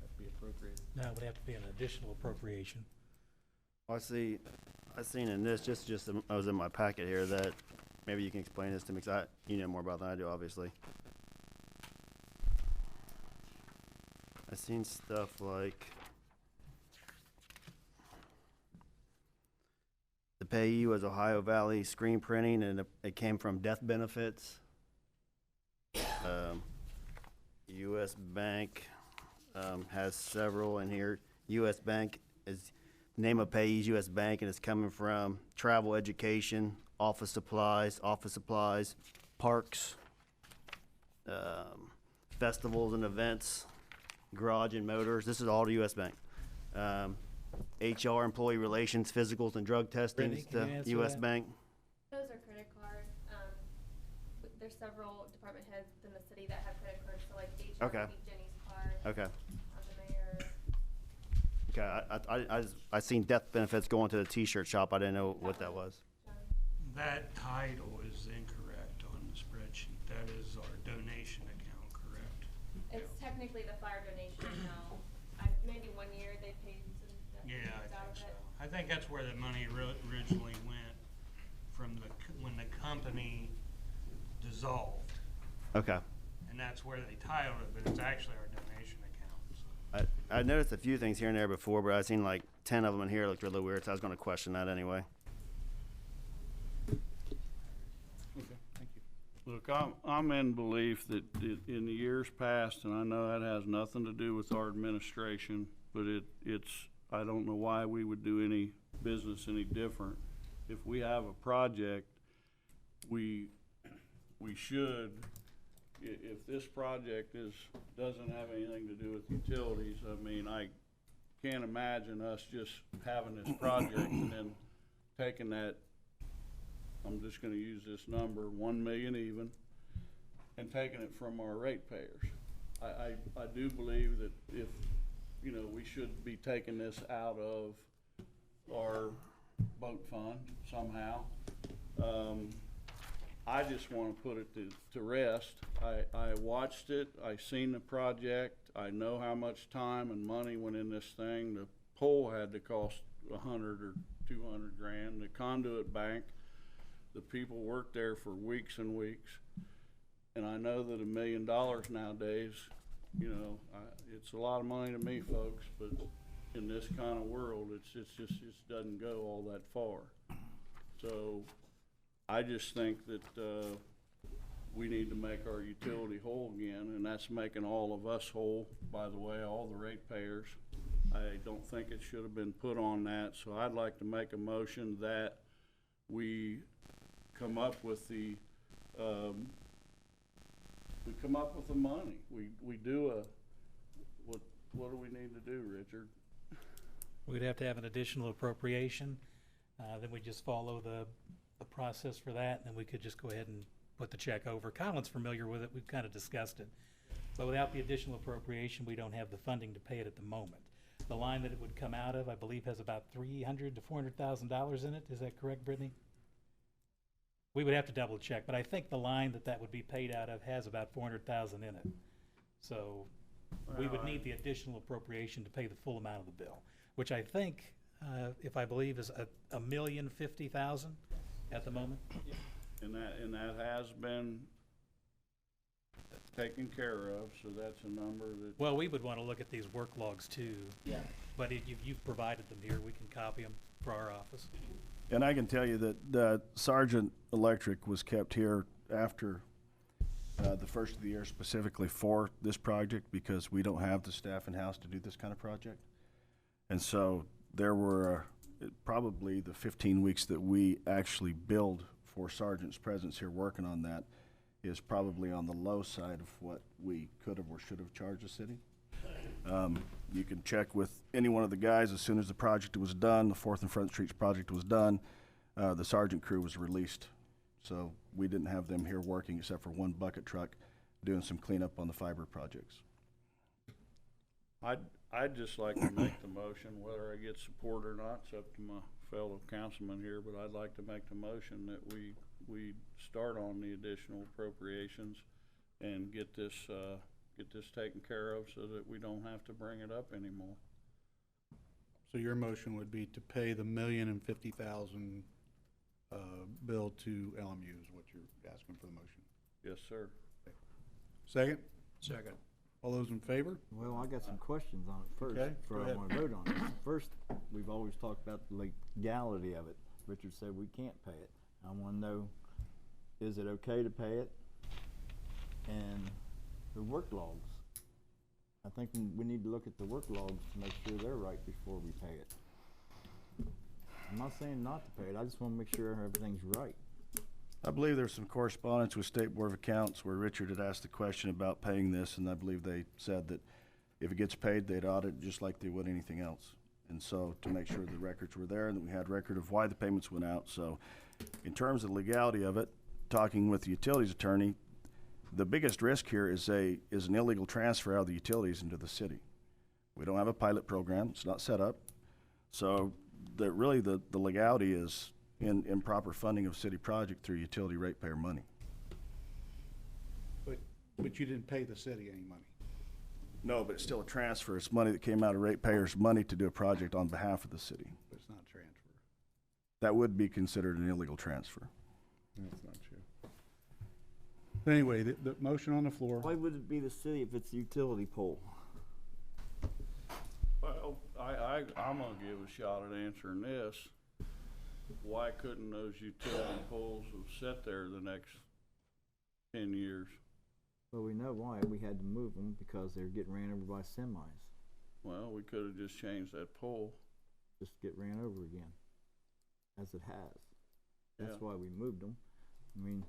That'd be appropriate. No, it would have to be an additional appropriation. I seen in this, just I was in my packet here, that maybe you can explain this to me, because you know more about than I do, obviously. I seen stuff like the payee was Ohio Valley Screen Printing, and it came from death benefits. U.S. Bank has several in here. U.S. Bank is name of payees, U.S. Bank, and it's coming from travel, education, office supplies, parks, festivals and events, garage and motors. This is all to U.S. Bank. HR, employee relations, physicals and drug testing, Brittany, can you answer U.S. that? Bank. Those are credit cards. there's several department heads in the city that have credit cards, so like HR Okay. would be Jenny's card. Okay. The mayor. Okay, I seen death benefits going to the T-shirt shop. I didn't know what that was. That title is incorrect on the spreadsheet. That is our donation account, correct? It's technically the fire donation account. Maybe 1 year they paid some Yeah, I out think of so. it. I think that's where the money originally went from when the company dissolved. Okay. And that's where they titled it, but it's actually our donation account. So. I noticed a few things here and there before, but I seen like 10 of them in here looked really weird, so I was going to question that anyway. Okay, thank you. Look, I'm in belief that in the years past, and I know that has nothing to do with our administration, but it's, I don't know why we would do any business any different. If we have a project, we should, if this project doesn't have anything to do with utilities, I mean, I can't imagine us just having this project and then taking that, I'm just gonna use this number, 1 million even, and taking it from our ratepayers. I do believe that if, you know, we should be taking this out of our boat fund somehow. I just wanna put it to rest. I watched it, I seen the project, I know how much time and money went in this thing. The pole had to cost 100 or 200 grand, the conduit bank, the people worked there for weeks and weeks. And I know that $1 million nowadays, you know, it's a lot of money to me, folks, but in this kind of world, it just doesn't go all that far. So I just think that we need to make our utility whole again, and that's making all of us whole, by the way, all the ratepayers. I don't think it should have been put on that, so I'd like to make a motion that we come up with the money. We do what do we need to do, Richard? We'd have to have an additional appropriation, then we just follow the process for that, and then we could just go ahead and put the check over. Colin's familiar with it, we've kind of discussed it. But without the additional appropriation, we don't have the funding to pay it at the moment. The line that it would come out of, I believe, has about $300,000 to $400,000 in it. Is that correct, Brittany? We would have to double check, but I think the line that would be paid out of has about 400,000 in it. So we would need the additional appropriation to pay the full amount of the bill, which I think, if I believe, is $1,050,000 at the moment. And that has been taken care of, so that's a number that. Well, we would want to look at these work logs too. Yeah. But if you've provided them here, we can copy them for our office. And I can tell you that Sergeant Electric was kept here after the first of the year specifically for this project because we don't have the staff in-house to do this kind of project. And so there were probably the 15 weeks that we actually billed for Sergeant's presence here working on that is probably on the low side of what we could have or should have charged the city. You can check with any one of the guys as soon as the project was done, the 4th and Front Streets project was done, the Sergeant crew was released. So we didn't have them here working except for one bucket truck doing some cleanup on the fiber projects. I'd just like to make the motion, whether I get support or not, it's up to my fellow councilman here, but I'd like to make the motion that we start on the additional appropriations and get this taken care of so that we don't have to bring it up anymore. So your motion would be to pay the $1,050,000 bill to LMU is what you're asking for the motion? Yes, sir. Okay. Second? Second. All those in favor? Well, I got some questions on it first, Okay, before go I ahead. want to vote on it. First, we've always talked about the legality of it. Richard said we can't pay it. I want to know, is it okay to pay it? And the work logs. I think we need to look at the work logs to make sure they're right before we pay it. I'm not saying not to pay it, I just want to make sure everything's right. I believe there's some correspondence with State Board of Accounts where Richard had asked the question about paying this, and I believe they said that if it gets paid, they'd audit it just like they would anything else. And so to make sure the records were there and that we had record of why the payments went out. So in terms of legality of it, talking with the utilities attorney, the biggest risk here is an illegal transfer out of the utilities into the city. We don't have a pilot program. It's not set up. So really the legality is in improper funding of city project through utility ratepayer money. But you didn't pay the city any money. No, but it's still a transfer. It's money that came out of ratepayers' money to do a project on behalf of the city. But it's not transfer. That would be considered an illegal transfer. That's not true. But anyway, the motion on the floor. Why would it be the city if it's a utility pole? Well, I'm gonna give a shot at answering this. Why couldn't those utility poles have sat there the next 10 years? Well, we know why. We had to move them because they're getting ran over by semis. Well, we could have just changed that pole. Just get ran over again, as it has. That's Yeah. why we moved them. I mean,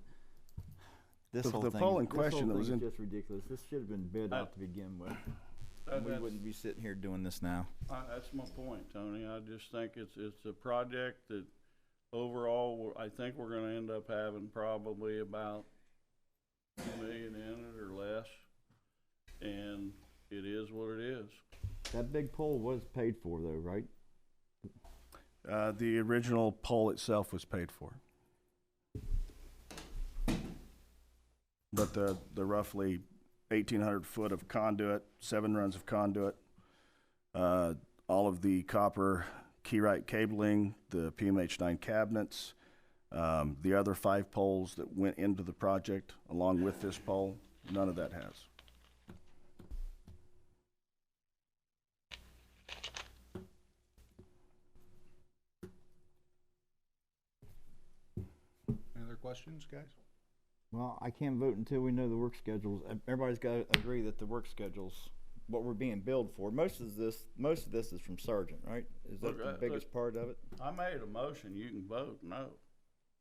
this The whole pole thing, in this question whole that thing was is in- just ridiculous. This should have been bid out to begin with. And we wouldn't be sitting here doing this now. That's my point, Tony. I just think it's a project that overall, I think we're gonna end up having probably about $2 million in it or less. And it is what it is. That big pole was paid for though, right? The original pole itself was paid for. But the roughly 1,800 foot of conduit, 7 runs of conduit, all of the copper keyright cabling, the PMH9 cabinets, the other 5 poles that went into the project along with this pole, none of that has. Any other questions, guys? Well, I can't vote until we know the work schedules. Everybody's got to agree that the work schedules, what we're being billed for. Most of this is from Sergeant, right? Is that the biggest part of it? I made a motion, you can vote no.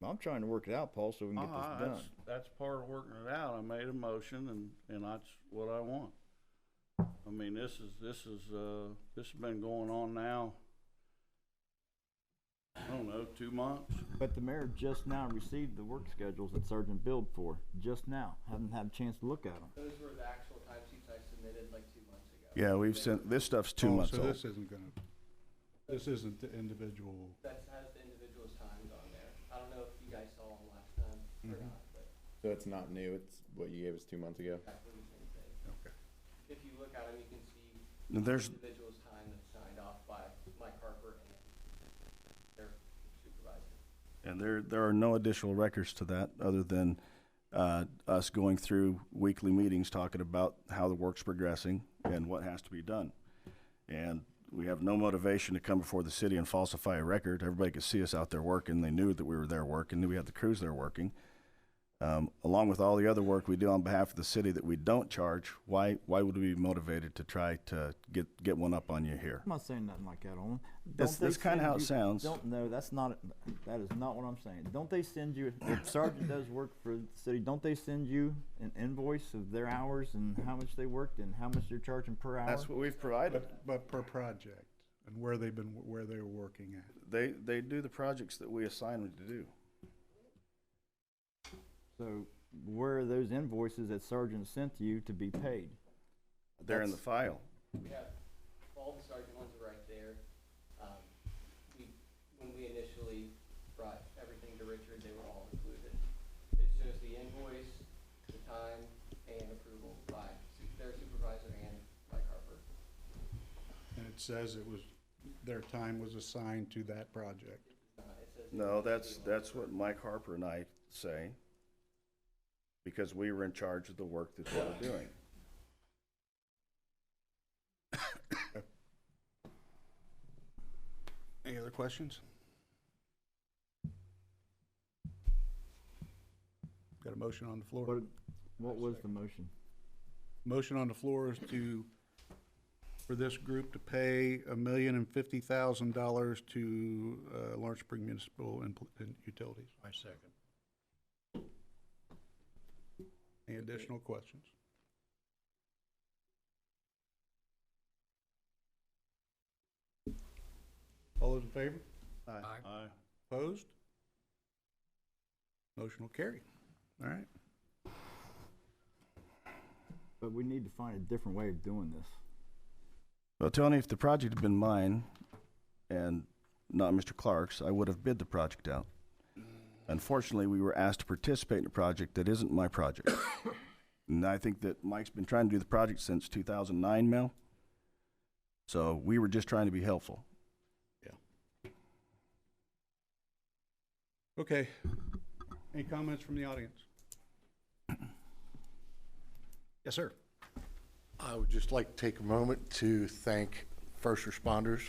Well, I'm trying to work it out, Paul, so we can get this done. That's part of working it out. I made a motion and that's what I want. I mean, this has been going on now, I don't know, 2 months. But the mayor just now received the work schedules that Sergeant billed for, just now. Haven't had a chance to look at them. Those were the actual timesheets I submitted like 2 months ago. Yeah, we've sent, this stuff's 2 months So old. this isn't the individual. That has the individual's times on there. I don't know if you guys saw them last time or not, but So it's not new, it's what you gave us 2 months ago? exactly the same thing. Okay. If you look at them, you can see And the there's, individual's time that's signed off by Mike Harper and their supervisor. and there are no additional records to that other than us going through weekly meetings talking about how the work's progressing and what has to be done. And we have no motivation to come before the city and falsify a record. Everybody could see us out there working. They knew that we were there working, knew we had the crews there working. Along with all the other work we do on behalf of the city that we don't charge, why would we be motivated to try to get one up on you here? I'm not saying nothing like that, Olin. That's kinda how it sounds. No, that is not what I'm saying. Don't they send you, if Sergeant does work for the city, don't they send you an invoice of their hours and how much they worked and how much they're charging per hour? That's what we've provided. But per project and where they were working at. They do the projects that we assign them to do. So where are those invoices that Sergeant sent to you to be paid? They're in the file. We have, all the sergeant ones are right there. When we initially brought everything to Richard, they were all included. It shows the invoice, the time, and approval by their supervisor and Mike Harper. And it says their time was assigned to that project. It says No, that's what Mike Harper and I say, because we were in charge of the work that they were doing. Any other questions? Got a motion on the floor? What was the motion? Motion on the floor is for this group to pay $1,050,000 to Lawrenceburg Municipal and Utilities. I second. Any additional questions? All those in favor? Aye. Opposed? Motion will carry. All right. But we need to find a different way of doing this. Well, Tony, if the project had been mine and not Mr. Clark's, I would have bid the project out. Unfortunately, we were asked to participate in a project that isn't my project. And I think that Mike's been trying to do the project since 2009, Mel. So we were just trying to be helpful. Yeah. Okay. Any comments from the audience? Yes, sir. I would just like to take a moment to thank first responders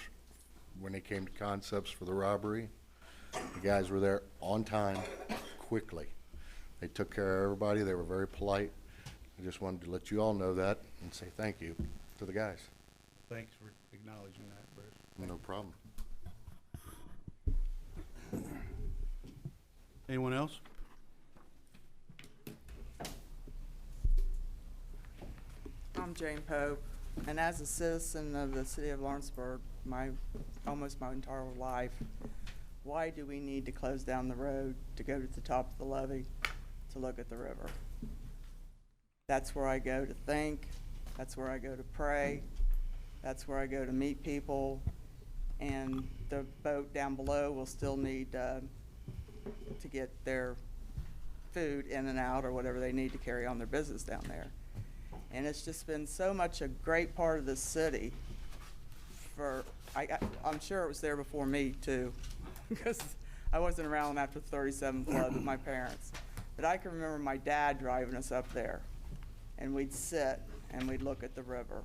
when they came to Concepts for the robbery. The guys were there on time, quickly. They took care of everybody. They were very polite. I just wanted to let you all know that and say thank you to the guys. Thanks for acknowledging that, Bruce. No problem. Anyone else? I'm Jane Pope, and as a citizen of the city of Lawrenceburg, almost my entire life, why do we need to close down the road to go to the top of the levee to look at the river? That's where I go to think, that's where I go to pray, that's where I go to meet people, and the boat down below will still need to get their food in and out or whatever they need to carry on their business down there. And it's just been so much a great part of the city I'm sure it was there before me too, because I wasn't around after the 37 flood with my parents. But I can remember my dad driving us up there, and we'd sit and we'd look at the river.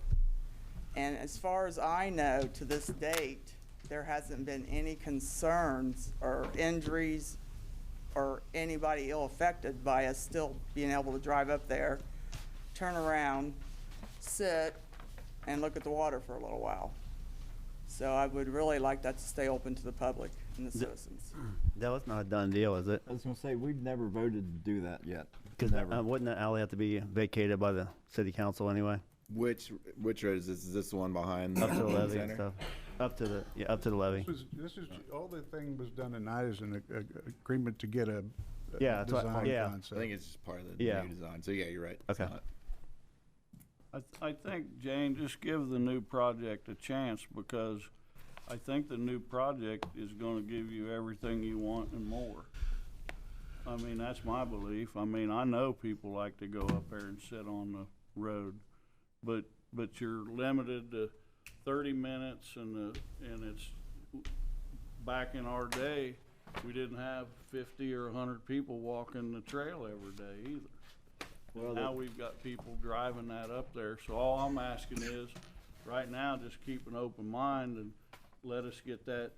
And as far as I know, to this date, there hasn't been any concerns or injuries or anybody ill affected by us still being able to drive up there, turn around, sit, and look at the water for a little while. So I would really like that to stay open to the public and the citizens. That was not a done deal, is it? I was gonna say, we've never voted to do that yet. Because Never. wouldn't that alley have to be vacated by the city council anyway? Which road is this? Is this the one behind Up to the levee center? and stuff. Up to the levee. This is, all the thing was done tonight is an agreement to get a Yeah, that's what- design yeah. I concept. think it's just part of the Yeah. new design. So yeah, you're right. It's Okay. not. I think, Jane, just give the new project a chance, because I think the new project is gonna give you everything you want and more. I mean, that's my belief. I mean, I know people like to go up there and sit on the road, but you're limited to 30 minutes, and it's, back in our day, we didn't have 50 or 100 people walking the trail every day either. Well, Now we've got people driving that up there, so all I'm asking is, right now, just keep an open mind and let us get that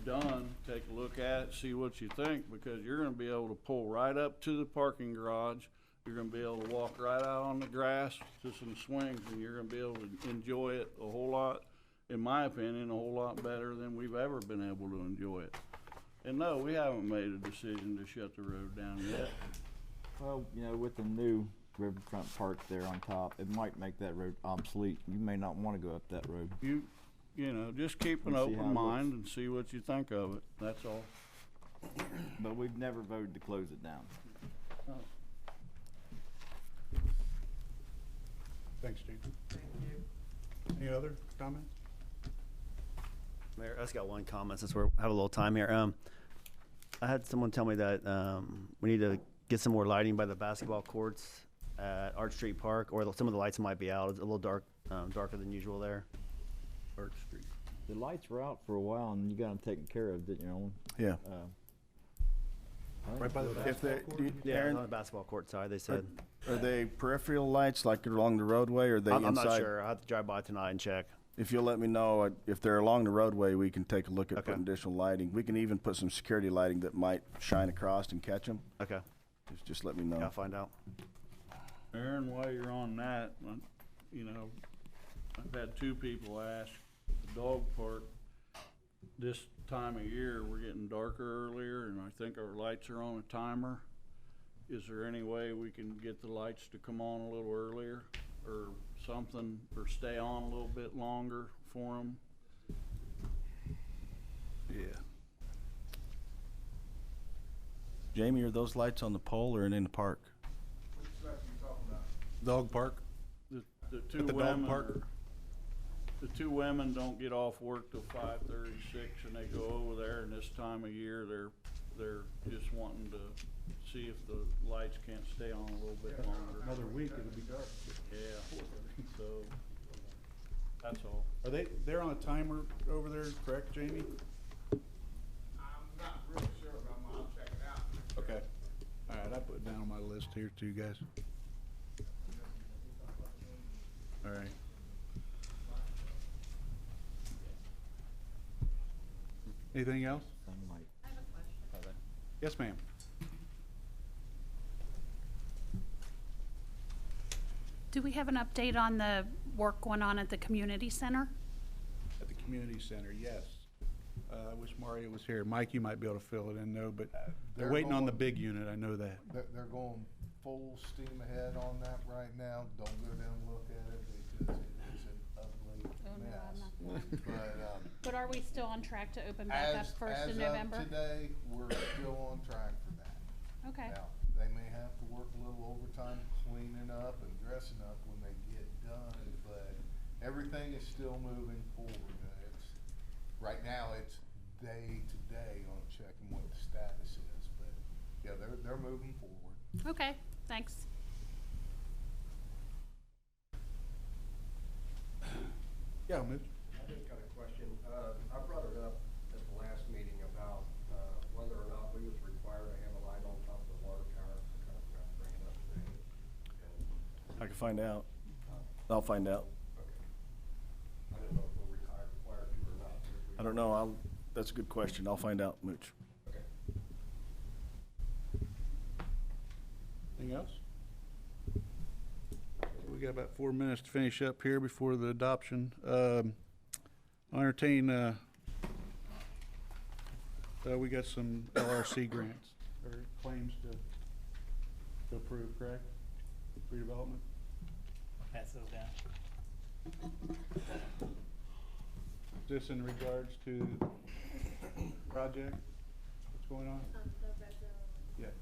done, take a look at it, see what you think, because you're gonna be able to pull right up to the parking garage, you're gonna be able to walk right out on the grass to some swings, and you're gonna be able to enjoy it a whole lot, in my opinion, a whole lot better than we've ever been able to enjoy it. And no, we haven't made a decision to shut the road down yet. Well, you know, with the new riverfront park there on top, it might make that road obsolete. You may not wanna go up that road. You know, just keep an We'll see how open it mind and see what you think of it, that's all. But we've never voted to close it down. Thanks, Steve. Any other comments? Mayor, I just got one comment since we have a little time here. I had someone tell me that we need to get some more lighting by the basketball courts at Arch Street Park, or some of the lights might be out. It's a little darker than usual there. Arch Street. The lights were out for a while and you got them taken care of, didn't you, Owen? Yeah. Right by the If they, Yeah, Aaron, on the basketball court side, they said. are they peripheral lights like along the roadway, or are they I'm inside? not sure. I'll have to drive by tonight and check. If you'll let me know, if they're along the roadway, we can take a look at Okay. putting additional lighting. We can even put some security lighting that might shine across and catch them. Okay. Just let me know. Yeah, I'll find out. Aaron, while you're on that, you know, I've had two people ask, the dog park, this time of year, we're getting darker earlier, and I think our lights are on a timer. Is there any way we can get the lights to come on a little earlier, or something, or stay on a little bit longer for them? Yeah. Jamie, are those lights on the pole or in the park? Which lights are you talking about? Dog park? The two At the dog women park? the two women don't get off work till 5:36, and they go over there, and this time of year, they're just wanting to see if the lights can't stay on a little bit longer. Another week, it'll be dark. Yeah, so, that's all. They're on a timer over there, correct, Jamie? I'm not really sure, but I'll check it out. Okay. All right, I put it down on my list here too, guys. All right. Anything else? I have a question. Yes, ma'am. Do we have an update on the work going on at the community center? At the community center, yes. I wish Mario was here. Mike, you might be able to fill it in though, but they're waiting on the big unit, I know that. They're going full steam ahead on that right now. Don't go down and look at it because it is an ugly mess. But are we still on track to open back up first of November? As of today, we're still on track for that. Okay. Now, they may have to work a little overtime cleaning up and dressing up when they get done, but everything is still moving forward. Right now, it's day to day on checking what the status is, but yeah, they're moving forward. Okay, thanks. Yeah, Mitch. I just got a question. I brought it up at the last meeting about whether or not we was required to have a light on top of the water tower. I kind of forgot to bring it up today. I can find out. I'll find out. I didn't know if we're required to or not. I don't know. That's a good question. I'll find out, Mooch. Anything else? We got about 4 minutes to finish up here before the adoption. I'll entertain, we got some LRC grants or claims to approve, correct? Redevelopment? Pass those down. Is this in regards to project? What's going on? Yeah.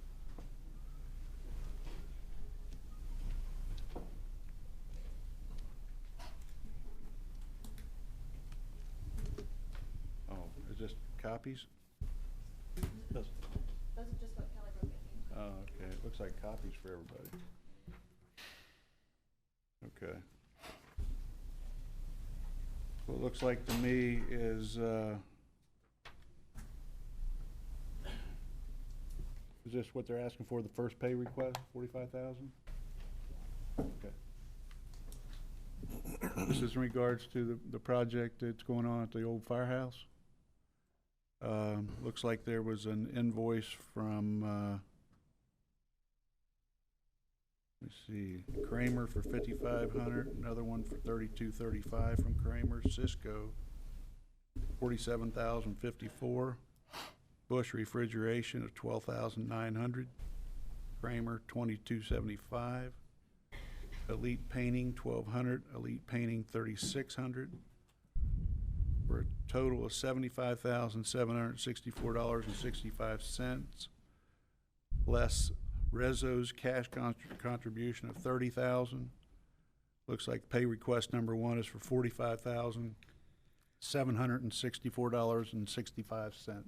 Oh, is this copies? Those are just what Kelly wrote me. Oh, okay. It looks like copies for everybody. Okay. What it looks like to me is this what they're asking for, the first pay request, 45,000? Okay. This is in regards to the project that's going on at the old firehouse. Looks like there was an invoice from, let's see, Kramer for 5,500, another one for 3,235 from Kramer. Cisco, 47,054. Bush Refrigeration of 12,900. Kramer, 2,275. Elite Painting, 1,200. Elite Painting, 3,600. For a total of $75,764.65, less Rezzo's cash contribution of $30,000. Looks like pay request number one is for $45,764.65.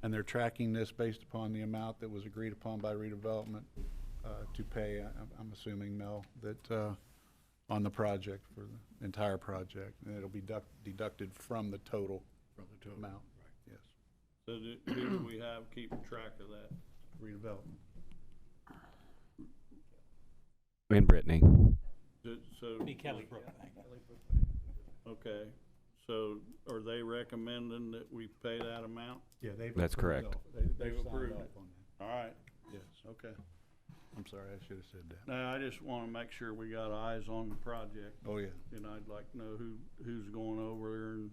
And they're tracking this based upon the amount that was agreed upon by redevelopment to pay, I'm assuming, Mel, that on the project for the entire project. And it'll be deducted from the total amount. Right. Yes. So who do we have keeping track of that? Redevelopment. And Brittany. So Be Kelly Brookbank. okay, so are they recommending that we pay that amount? Yeah, That's correct. They've approved it. All right. Yes, okay. I'm sorry, I should have said that. No, I just want to make sure we got eyes on the project. Oh, yeah. And I'd like to know who's going over there and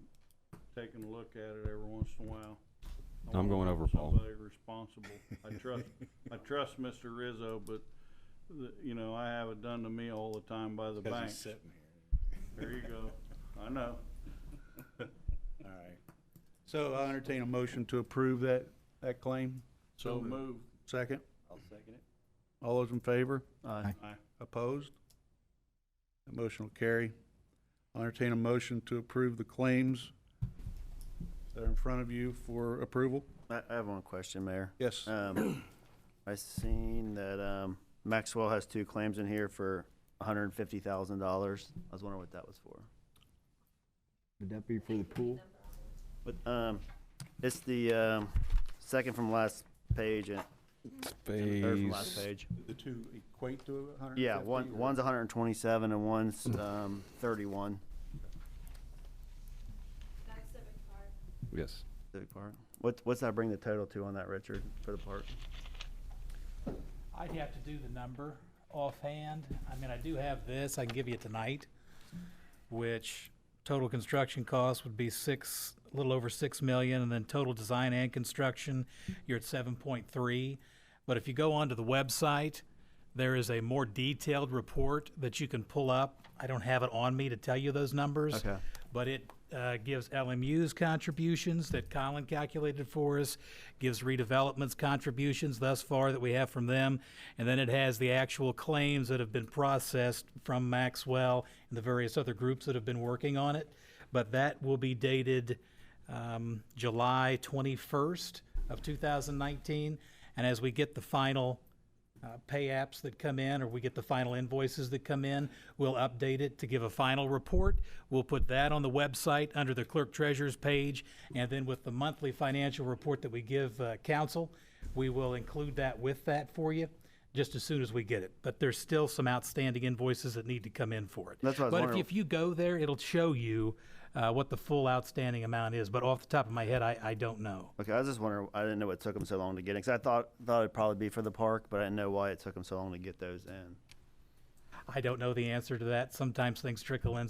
taking a look at it every once in a while. I'm going over, Paul. Somebody responsible. I trust Mr. Rizzo, but you know, I have it done to me all the time by the bank. He's sitting here. There you go. I know. All right. So I'll entertain a motion to approve that claim. So moved. Second? I'll second it. All those in favor? Aye. Opposed? That motion will carry. I'll entertain a motion to approve the claims that are in front of you for approval. I have one question, Mayor. Yes. I seen that, Maxwell has 2 claims in here for $150,000. I was wondering what that was for. Would that be for the pool? But, it's the, second from last page and third from last page. The two equate to 150? Yeah, one's 127 and one's 31. That's Civic Park. Yes. Civic Park. What's that bring the total to on that, Richard, for the park? I'd have to do the number offhand. I mean, I do have this, I can give you tonight, which total construction cost would be a little over 6 million, and then total design and construction, you're at 7.3. But if you go onto the website, there is a more detailed report that you can pull up. I don't have it on me to tell you those numbers. Okay. But it gives LMU's contributions that Colin calculated for us, gives redevelopment's contributions thus far that we have from them, and then it has the actual claims that have been processed from Maxwell and the various other groups that have been working on it. But that will be dated July 21st of 2019, and as we get the final pay apps that come in, or we get the final invoices that come in, we'll update it to give a final report. We'll put that on the website under the clerk treasurer's page, and then with the monthly financial report that we give council, we will include that with that for you just as soon as we get it. But there's still some outstanding invoices that need to come in for it. That's what I was But wondering. if you go there, it'll show you what the full outstanding amount is. But off the top of my head, I don't know. Okay, I was just wondering, I didn't know it took them so long to get it, because I thought it'd probably be for the park, but I didn't know why it took them so long to get those in. I don't know the answer to that. Sometimes things trickle in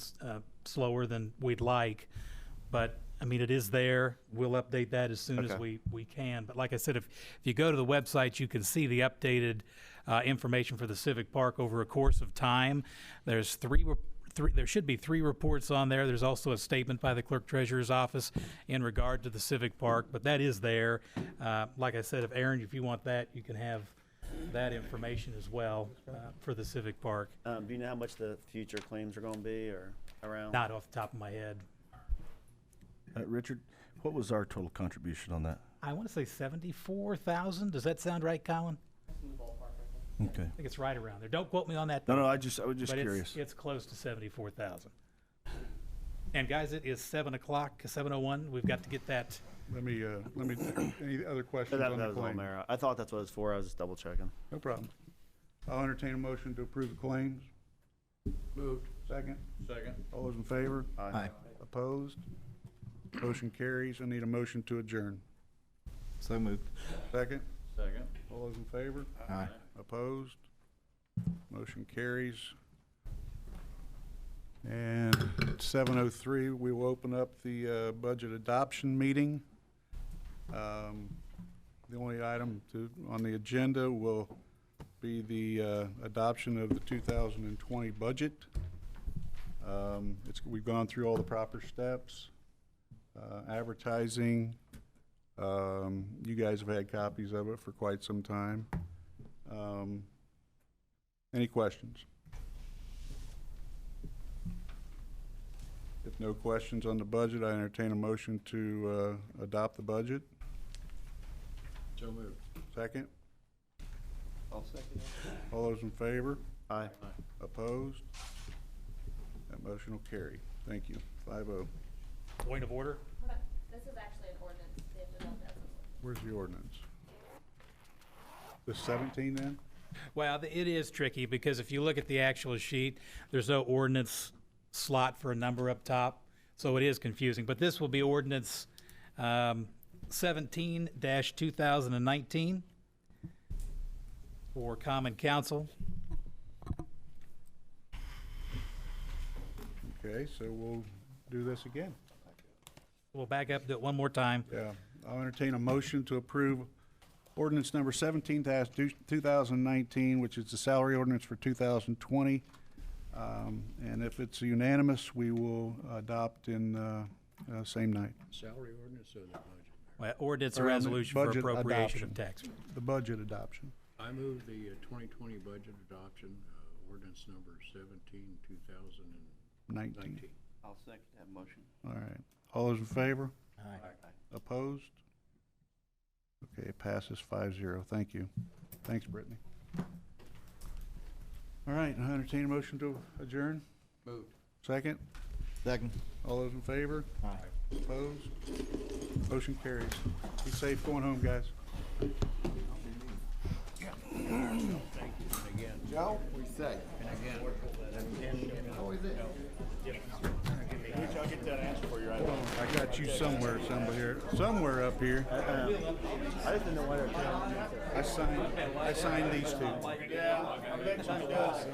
slower than we'd like. But, I mean, it is there. We'll update that as soon as Okay. we can. But like I said, if you go to the website, you can see the updated information for the Civic Park over a course of time. There's there should be 3 reports on there. There's also a statement by the clerk treasurer's office in regard to the Civic Park, but that is there. Like I said, if you want that, you can have that information as well for the Civic Park. Do you know how much the future claims are gonna be, or around? Not off the top of my head. Richard, what was our total contribution on that? I want to say 74,000. Does that sound right, Colin? That's in the ballpark, I think. Okay. I think it's right around there. Don't quote me on that. No, though. no, I was just But curious. It's close to 74,000. And guys, it is 7 o'clock, 7:01. We've got to get that. Let me, any other questions That on the was all, claim? Mayor. I thought that's what it was for. I was just double checking. No problem. I'll entertain a motion to approve the claims. Moved. Second? Second. All those in favor? Aye. Opposed? Motion carries. I need a motion to adjourn. So moved. Second? Second. All those in favor? Aye. Opposed? Motion carries. And at 7:03, we will open up the budget adoption meeting. The only item on the agenda will be the adoption of the 2020 budget. We've gone through all the proper steps. Advertising, you guys have had copies of it for quite some time. Any questions? If no questions on the budget, I entertain a motion to adopt the budget. So moved. Second? I'll second it. All those in favor? Aye. Opposed? That motion will carry. Thank you. 5-0. Point of order. Hold on. This is actually an ordinance. They have to adopt that as an ordinance. Where's the ordinance? The 17 then? Well, it is tricky because if you look at the actual sheet, there's no ordinance slot for a number up top, so it is confusing. But this will be ordinance 17-2019 for Common Council. Okay, so we'll do this again. We'll back up, do it one more time. Yeah, I'll entertain a motion to approve ordinance number 17-2019, which is the salary ordinance for 2020. And if it's unanimous, we will adopt in same night. Salary ordinance or the budget, Well, ordinance or Or on the resolution for budget appropriation of adoption. tax. The budget adoption. I move the 2020 budget adoption, ordinance number 17, 2019. I'll second that motion. All right. All those in favor? Aye. Opposed? Okay, it passes 5-0. Thank you. Thanks, Brittany. All right, I entertain a motion to adjourn. Moved. Second? Second. All those in favor? Aye. Opposed? Motion carries. Be safe going home, guys. Joe, we say. I got you somewhere up here. I just didn't know why they're telling me. I signed these two. Yeah, I bet you does.